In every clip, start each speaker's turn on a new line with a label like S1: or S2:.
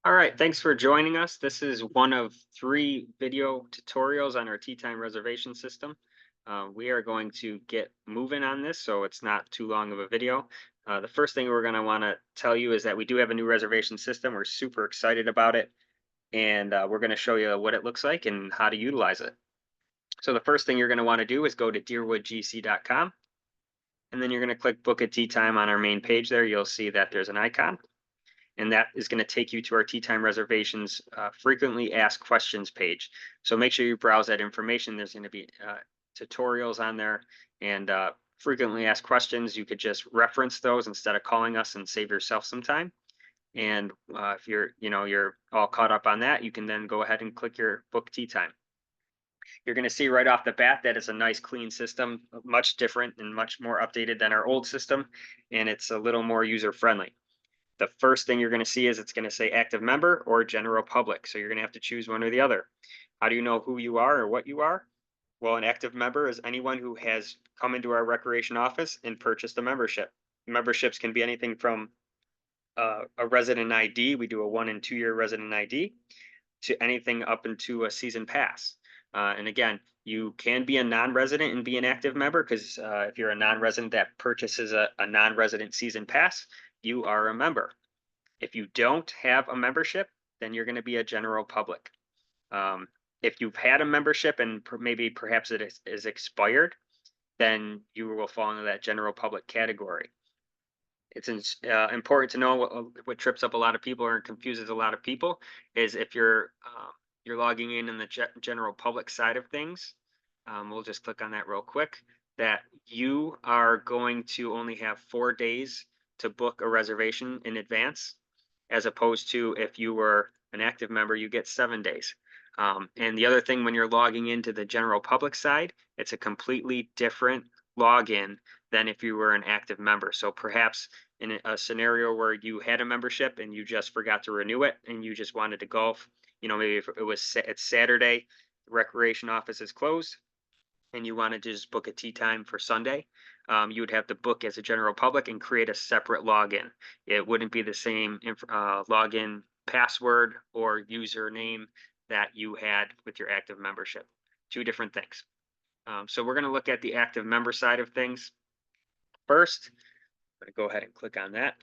S1: All right, thanks for joining us. This is one of three video tutorials on our tee time reservation system. We are going to get moving on this, so it's not too long of a video. The first thing we're going to want to tell you is that we do have a new reservation system. We're super excited about it, and we're going to show you what it looks like and how to utilize it. So the first thing you're going to want to do is go to deerwoodgc.com, and then you're going to click Book a Tee Time on our main page there. You'll see that there's an icon, and that is going to take you to our Tee Time Reservations frequently asked questions page. So make sure you browse that information. There's going to be tutorials on there and frequently asked questions. You could just reference those instead of calling us and save yourself some time. And if you're all caught up on that, you can then go ahead and click your book tee time. You're going to see right off the bat that it's a nice clean system, much different and much more updated than our old system, and it's a little more user friendly. The first thing you're going to see is it's going to say active member or general public. So you're going to have to choose one or the other. How do you know who you are or what you are? Well, an active member is anyone who has come into our recreation office and purchased a membership. Memberships can be anything from a resident ID. We do a 1 and 2 year resident ID to anything up into a season pass. And again, you can be a non-resident and be an active member because if you're a non-resident that purchases a non-resident season pass, you are a member. If you don't have a membership, then you're going to be a general public. If you've had a membership and maybe perhaps it is expired, then you will fall into that general public category. It's important to know what trips up a lot of people or confuses a lot of people is if you're logging in the general public side of things. We'll just click on that real quick. That you are going to only have 4 days to book a reservation in advance, as opposed to if you were an active member, you get 7 days. And the other thing, when you're logging into the general public side, it's a completely different login than if you were an active member. So perhaps in a scenario where you had a membership and you just forgot to renew it and you just wanted to golf, maybe if it's Saturday, the recreation office is closed, and you wanted to just book a tee time for Sunday, you would have to book as a general public and create a separate login. It wouldn't be the same login password or username that you had with your active membership. Two different things. So we're going to look at the active member side of things first. I'm going to go ahead and click on that.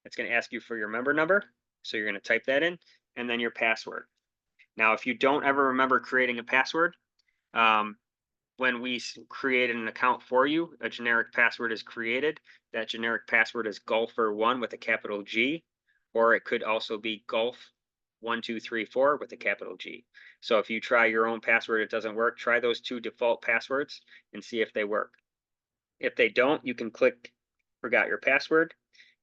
S1: It's going to ask you for your member number. So you're going to type that in and then your password. Now, if you don't ever remember creating a password, when we create an account for you, a generic password is created. That generic password is golfer1 with a capital G, or it could also be golf1234 with a capital G. So if you try your own password, it doesn't work, try those 2 default passwords and see if they work. If they don't, you can click forgot your password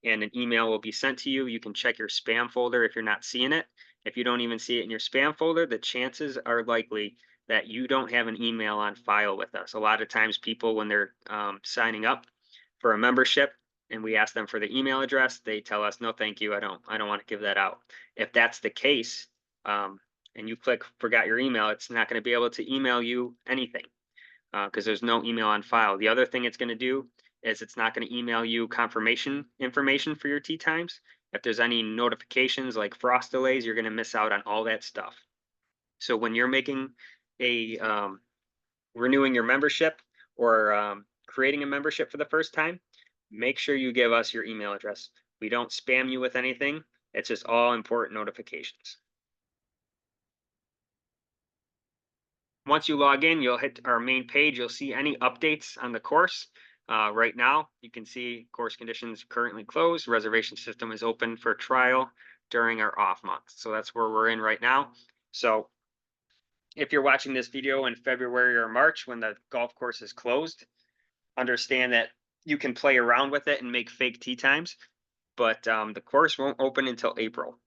S1: and an email will be sent to you. You can check your spam folder if you're not seeing it. If you don't even see it in your spam folder, the chances are likely that you don't have an email on file with us. A lot of times people, when they're signing up for a membership and we ask them for the email address, they tell us, no, thank you. I don't want to give that out. If that's the case, and you click forgot your email, it's not going to be able to email you anything because there's no email on file. The other thing it's going to do is it's not going to email you confirmation information for your tee times. If there's any notifications like frost delays, you're going to miss out on all that stuff. So when you're making a renewing your membership or creating a membership for the first time, make sure you give us your email address. We don't spam you with anything. It's just all important notifications. Once you log in, you'll hit our main page. You'll see any updates on the course. Right now, you can see course conditions currently closed. Reservation system is open for trial during our off month. So that's where we're in right now. So if you're watching this video in February or March when the golf course is closed, understand that you can play around with it and make fake tee times, but the course won't open until April.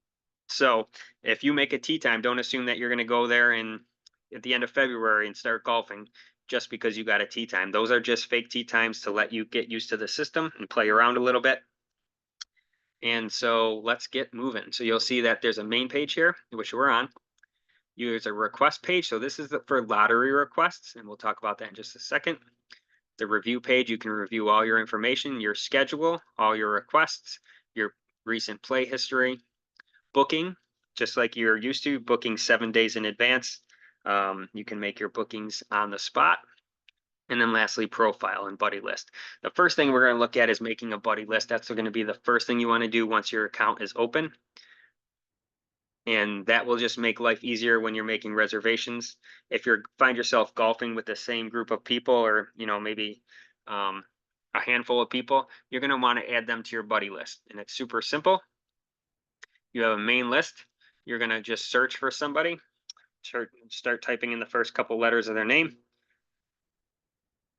S1: So if you make a tee time, don't assume that you're going to go there at the end of February and start golfing just because you got a tee time. Those are just fake tee times to let you get used to the system and play around a little bit. And so let's get moving. So you'll see that there's a main page here, which we're on. There's a request page. So this is for lottery requests, and we'll talk about that in just a second. The review page, you can review all your information, your schedule, all your requests, your recent play history, booking, just like you're used to, booking 7 days in advance. You can make your bookings on the spot. And then lastly, profile and buddy list. The first thing we're going to look at is making a buddy list. That's going to be the first thing you want to do once your account is open. And that will just make life easier when you're making reservations. If you find yourself golfing with the same group of people, or maybe a handful of people, you're going to want to add them to your buddy list. And it's super simple. You have a main list. You're going to just search for somebody. Start typing in the first couple letters of their name.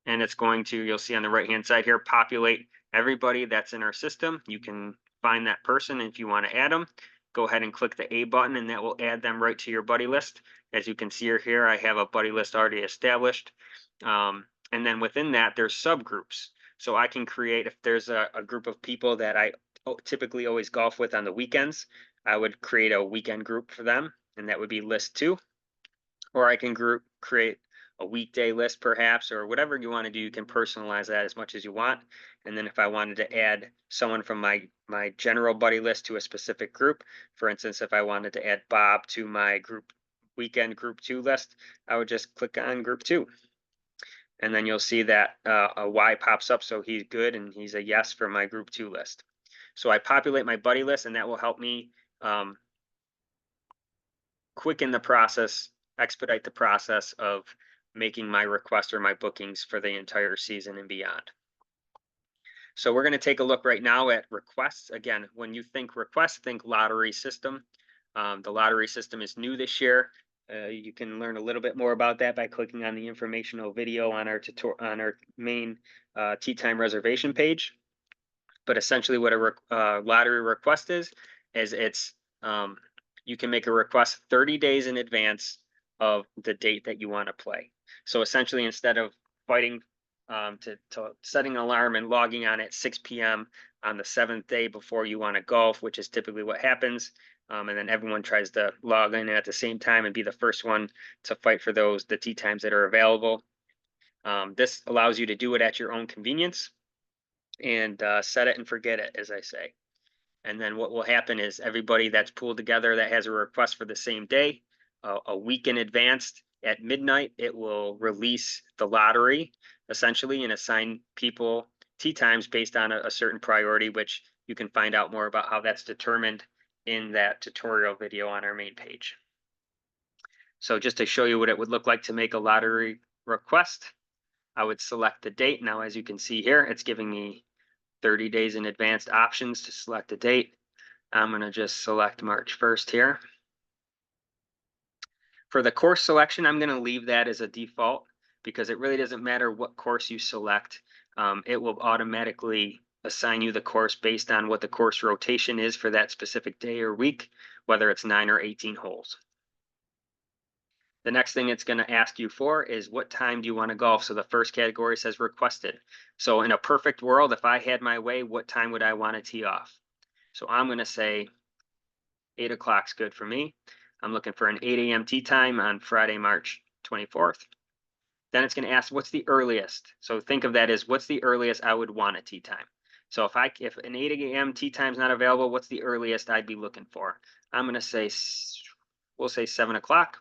S1: And it's going to, you'll see on the right hand side here, populate everybody that's in our system. You can find that person. If you want to add them, go ahead and click the A button, and that will add them right to your buddy list. As you can see here, I have a buddy list already established. And then within that, there's subgroups. So I can create, if there's a group of people that I typically always golf with on the weekends, I would create a weekend group for them, and that would be list 2. Or I can create a weekday list perhaps, or whatever you want to do. You can personalize that as much as you want. And then if I wanted to add someone from my general buddy list to a specific group, for instance, if I wanted to add Bob to my weekend group 2 list, I would just click on group 2. And then you'll see that a Y pops up, so he's good and he's a yes for my group 2 list. So I populate my buddy list, and that will help me quicken the process, expedite the process of making my request or my bookings for the entire season and beyond. So we're going to take a look right now at requests. Again, when you think requests, think lottery system. The lottery system is new this year. You can learn a little bit more about that by clicking on the informational video on our main Tee Time reservation page. But essentially, what a lottery request is it's you can make a request 30 days in advance of the date that you want to play. So essentially, instead of fighting to setting an alarm and logging on at 6 p.m. on the 7th day before you want to golf, which is typically what happens, and then everyone tries to log in at the same time and be the first one to fight for the tee times that are available. This allows you to do it at your own convenience and set it and forget it, as I say. And then what will happen is everybody that's pooled together that has a request for the same day, a week in advance at midnight, it will release the lottery essentially and assign people tee times based on a certain priority, which you can find out more about how that's determined in that tutorial video on our main page. So just to show you what it would look like to make a lottery request, I would select the date. Now, as you can see here, it's giving me 30 days in advance options to select a date. I'm going to just select March 1st here. For the course selection, I'm going to leave that as a default because it really doesn't matter what course you select. It will automatically assign you the course based on what the course rotation is for that specific day or week, whether it's 9 or 18 holes. The next thing it's going to ask you for is what time do you want to golf? So the first category says requested. So in a perfect world, if I had my way, what time would I want to tee off? So I'm going to say 8 o'clock's good for me. I'm looking for an 8 a.m. tee time on Friday, March 24th. Then it's going to ask what's the earliest. So think of that as what's the earliest I would want a tee time. So if an 8 a.m. tee time is not available, what's the earliest I'd be looking for? I'm going to say, we'll say 7 o'clock.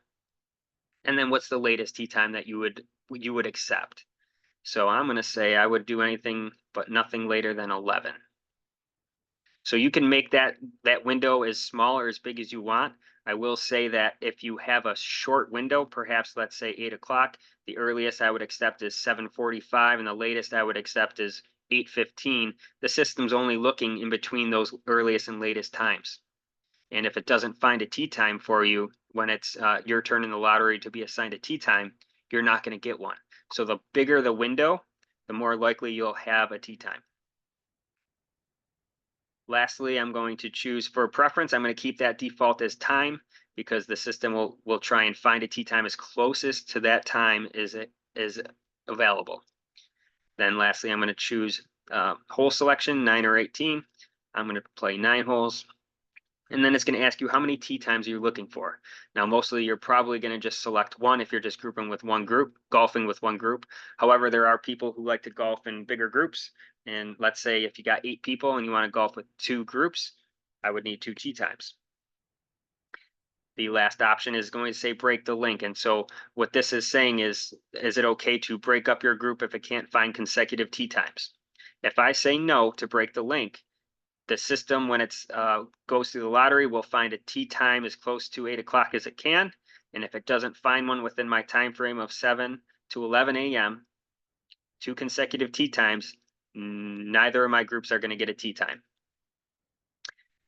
S1: And then what's the latest tee time that you would accept? So I'm going to say I would do anything but nothing later than 11. So you can make that window as small or as big as you want. I will say that if you have a short window, perhaps let's say 8 o'clock, the earliest I would accept is 7:45 and the latest I would accept is 8:15. The system's only looking in between those earliest and latest times. And if it doesn't find a tee time for you when it's your turn in the lottery to be assigned a tee time, you're not going to get one. So the bigger the window, the more likely you'll have a tee time. Lastly, I'm going to choose for preference. I'm going to keep that default as time because the system will try and find a tee time as closest to that time as it is available. Then lastly, I'm going to choose hole selection, 9 or 18. I'm going to play 9 holes. And then it's going to ask you how many tee times are you looking for. Now, mostly you're probably going to just select one if you're just grouping with one group, golfing with one group. However, there are people who like to golf in bigger groups. And let's say if you got 8 people and you want to golf with 2 groups, I would need 2 tee times. The last option is going to say break the link. And so what this is saying is it okay to break up your group if it can't find consecutive tee times? If I say no to break the link, the system, when it's goes through the lottery, will find a tee time as close to 8 o'clock as it can. And if it doesn't find one within my time frame of 7 to 11 a.m., 2 consecutive tee times, neither of my groups are going to get a tee time.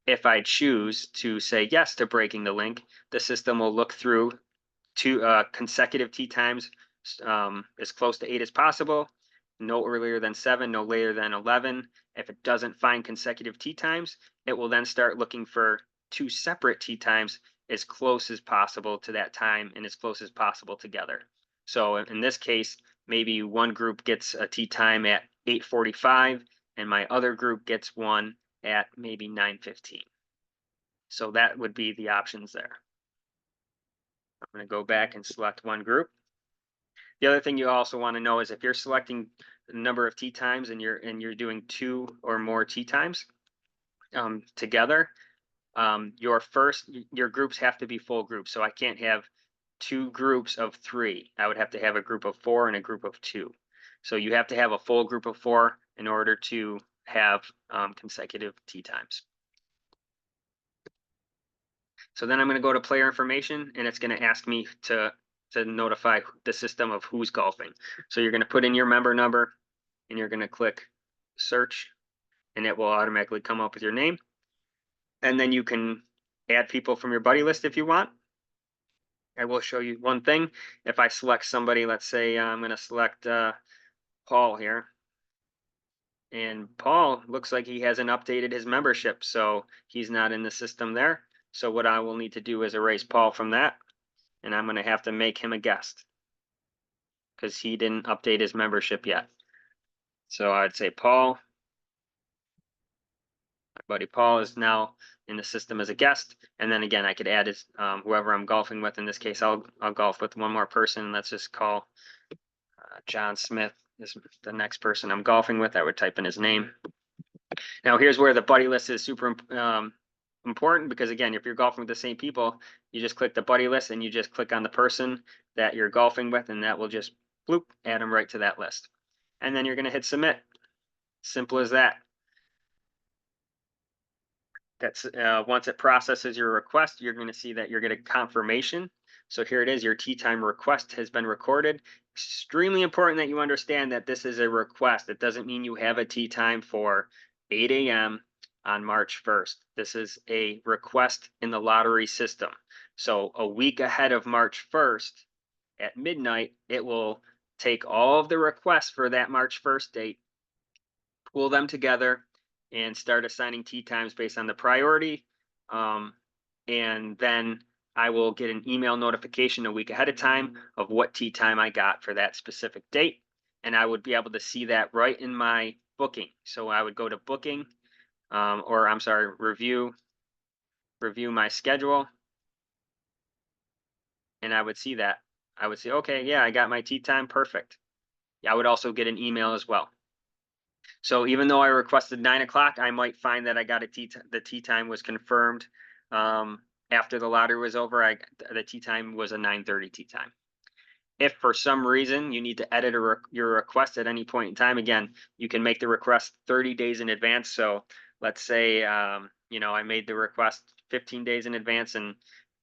S1: If I choose to say yes to breaking the link, the system will look through 2 consecutive tee times as close to 8 as possible, no earlier than 7, no later than 11. If it doesn't find consecutive tee times, it will then start looking for 2 separate tee times as close as possible to that time and as close as possible together. So in this case, maybe one group gets a tee time at 8:45 and my other group gets one at maybe 9:15. So that would be the options there. I'm going to go back and select one group. The other thing you also want to know is if you're selecting the number of tee times and you're doing 2 or more tee times together, your groups have to be full groups. So I can't have 2 groups of 3. I would have to have a group of 4 and a group of 2. So you have to have a full group of 4 in order to have consecutive tee times. So then I'm going to go to player information, and it's going to ask me to notify the system of who's golfing. So you're going to put in your member number and you're going to click search, and it will automatically come up with your name. And then you can add people from your buddy list if you want. I will show you one thing. If I select somebody, let's say I'm going to select Paul here. And Paul looks like he hasn't updated his membership, so he's not in the system there. So what I will need to do is erase Paul from that. And I'm going to have to make him a guest because he didn't update his membership yet. So I'd say Paul, my buddy Paul is now in the system as a guest. And then again, I could add his, whoever I'm golfing with. In this case, I'll golf with one more person. Let's just call John Smith is the next person I'm golfing with. I would type in his name. Now here's where the buddy list is super important, because again, if you're golfing with the same people, you just click the buddy list and you just click on the person that you're golfing with, and that will just bloop, add them right to that list. And then you're going to hit submit. Simple as that. That's once it processes your request, you're going to see that you're getting confirmation. So here it is, your tee time request has been recorded. Extremely important that you understand that this is a request. It doesn't mean you have a tee time for 8 a.m. on March 1st. This is a request in the lottery system. So a week ahead of March 1st at midnight, it will take all of the requests for that March 1st date, pull them together, and start assigning tee times based on the priority. And then I will get an email notification a week ahead of time of what tee time I got for that specific date. And I would be able to see that right in my booking. So I would go to booking, or I'm sorry, review my schedule. And I would see that. I would say, okay, yeah, I got my tee time, perfect. I would also get an email as well. So even though I requested 9 o'clock, I might find that I got the tee time was confirmed after the lottery was over. The tee time was a 9:30 tee time. If for some reason you need to edit your request at any point in time, again, you can make the request 30 days in advance. So let's say I made the request 15 days in advance, and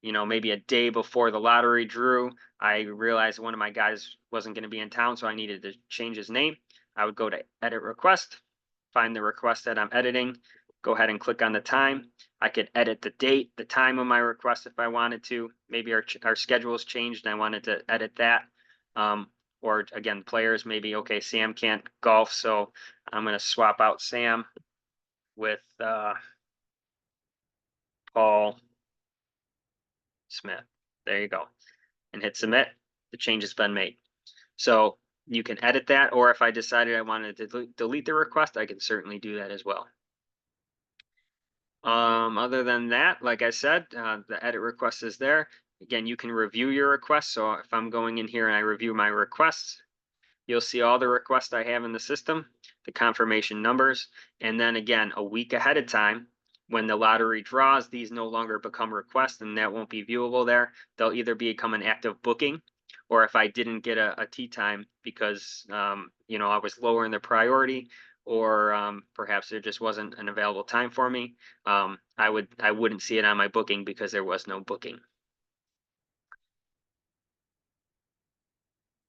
S1: maybe a day before the lottery drew, I realized one of my guys wasn't going to be in town, so I needed to change his name. I would go to edit request, find the request that I'm editing, go ahead and click on the time. I could edit the date, the time of my request if I wanted to. Maybe our schedule's changed and I wanted to edit that. Or again, players, maybe, okay, Sam can't golf, so I'm going to swap out Sam with Paul Smith. There you go. And hit submit. The change has been made. So you can edit that, or if I decided I wanted to delete the request, I can certainly do that as well. Other than that, like I said, the edit request is there. Again, you can review your requests. So if I'm going in here and I review my requests, you'll see all the requests I have in the system, the confirmation numbers, and then again, a week ahead of time, when the lottery draws, these no longer become requests and that won't be viewable there. They'll either become an active booking, or if I didn't get a tee time because I was lower in the priority, or perhaps there just wasn't an available time for me, I wouldn't see it on my booking because there was no booking.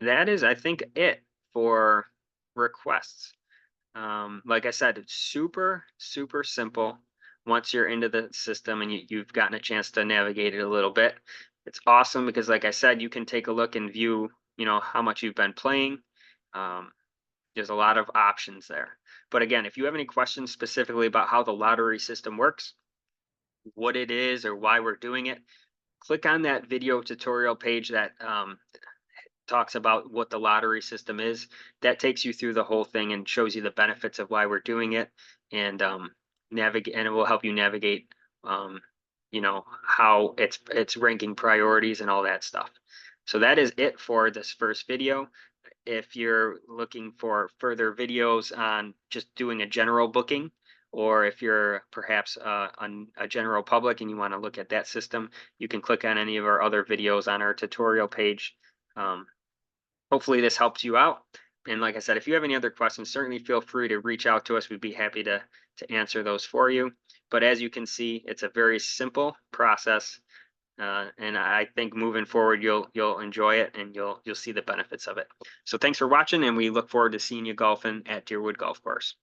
S1: That is, I think, it for requests. Like I said, it's super, super simple once you're into the system and you've gotten a chance to navigate it a little bit. It's awesome because, like I said, you can take a look and view, how much you've been playing. Um, there's a lot of options there. But again, if you have any questions specifically about how the lottery system works, what it is, or why we're doing it, click on that video tutorial page that talks about what the lottery system is. That takes you through the whole thing and shows you the benefits of why we're doing it, and navigate, and it will help you navigate, how it's ranking priorities and all that stuff. So that is it for this first video. If you're looking for further videos on just doing a general booking, or if you're perhaps on a general public and you want to look at that system, you can click on any of our other videos on our tutorial page. Um, Hopefully this helps you out. And like I said, if you have any other questions, certainly feel free to reach out to us. We'd be happy to answer those for you. But as you can see, it's a very simple process, and I think moving forward, you'll enjoy it and you'll see the benefits of it. So thanks for watching, and we look forward to seeing you golfing at Deerwood Golf Course.